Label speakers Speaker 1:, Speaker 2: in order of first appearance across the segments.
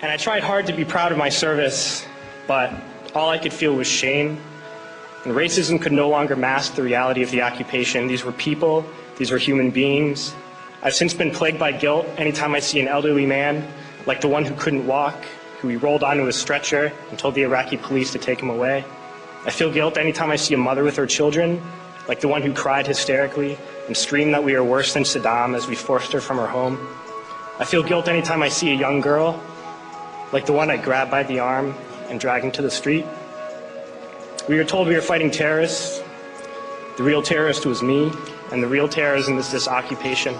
Speaker 1: And I tried hard to be proud of my service, but all I could feel was shame. And racism could no longer mask the reality of the occupation. These were people, these were human beings. I've since been plagued by guilt anytime I see an elderly man, like the one who couldn't walk, who he rolled onto a stretcher and told the Iraqi police to take him away. I feel guilt anytime I see a mother with her children, like the one who cried hysterically and screamed that we are worse than Saddam as we forced her from her home. I feel guilt anytime I see a young girl, like the one I grabbed by the arm and dragged into the street. We were told we were fighting terrorists. The real terrorist was me, and the real terrorism is this occupation.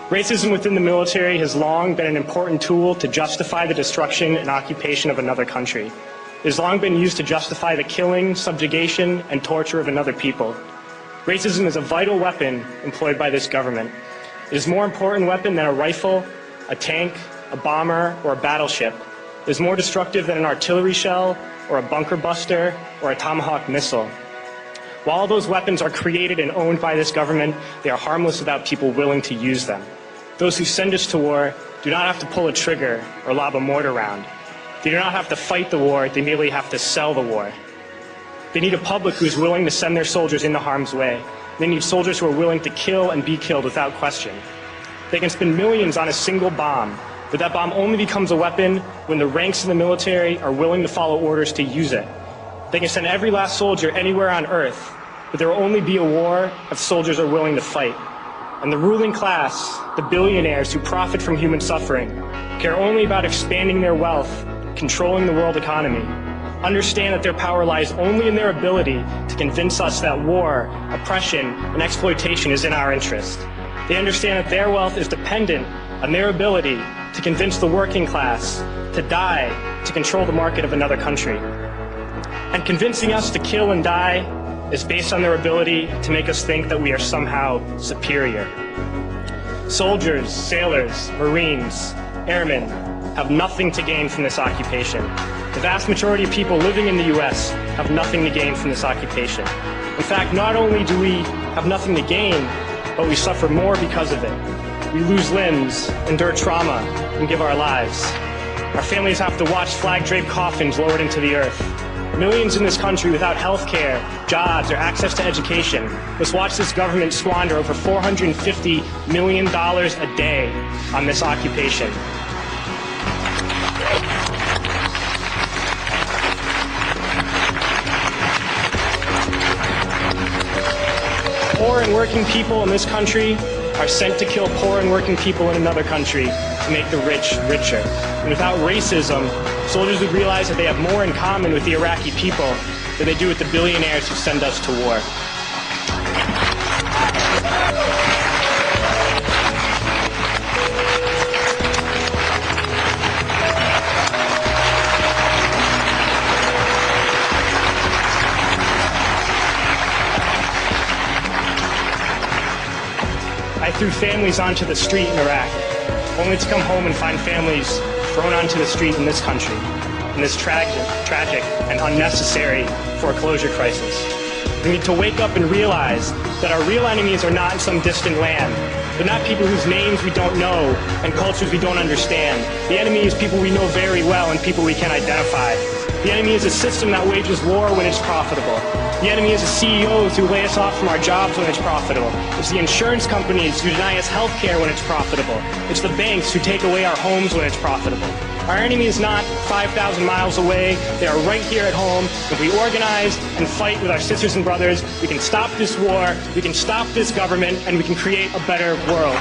Speaker 1: Racism within the military has long been an important tool to justify the destruction and occupation of another country. It has long been used to justify the killing, subjugation, and torture of another people. Racism is a vital weapon employed by this government. It is a more important weapon than a rifle, a tank, a bomber, or a battleship. It is more destructive than an artillery shell, or a bunker buster, or a Tomahawk missile. While those weapons are created and owned by this government, they are harmless without people willing to use them. Those who send us to war do not have to pull a trigger or lob a mortar round. They do not have to fight the war, they merely have to sell the war. They need a public who is willing to send their soldiers into harm's way. They need soldiers who are willing to kill and be killed without question. They can spend millions on a single bomb, but that bomb only becomes a weapon when the ranks of the military are willing to follow orders to use it. They can send every last soldier anywhere on earth, but there will only be a war if soldiers are willing to fight. And the ruling class, the billionaires who profit from human suffering, care only about expanding their wealth, controlling the world economy, understand that their power lies only in their ability to convince us that war, oppression, and exploitation is in our interest. They understand that their wealth is dependent on their ability to convince the working class to die to control the market of another country. And convincing us to kill and die is based on their ability to make us think that we are somehow superior. Soldiers, sailors, Marines, airmen have nothing to gain from this occupation. The vast majority of people living in the U.S. have nothing to gain from this occupation. In fact, not only do we have nothing to gain, but we suffer more because of it. We lose limbs, endure trauma, and give our lives. Our families have to watch flag-draped coffins lowered into the earth. Millions in this country without health care, jobs, or access to education must watch this government squander over $450 million a day on this occupation. Poor and working people in this country are sent to kill poor and working people in another country to make the rich richer. And without racism, soldiers would realize that they have more in common with the Iraqi people than they do with the billionaires who send us to war. I threw families onto the street in Iraq, only to come home and find families thrown onto the street in this country, in this tragic and unnecessary foreclosure crisis. We need to wake up and realize that our real enemies are not in some distant land. They're not people whose names we don't know and cultures we don't understand. The enemy is people we know very well and people we can identify. The enemy is a system that wages war when it's profitable. The enemy is the CEOs who lay us off from our jobs when it's profitable. It's the insurance companies who deny us health care when it's profitable. It's the banks who take away our homes when it's profitable. Our enemy is not 5,000 miles away. They are right here at home. If we organize and fight with our sisters and brothers, we can stop this war, we can stop this government, and we can create a better world.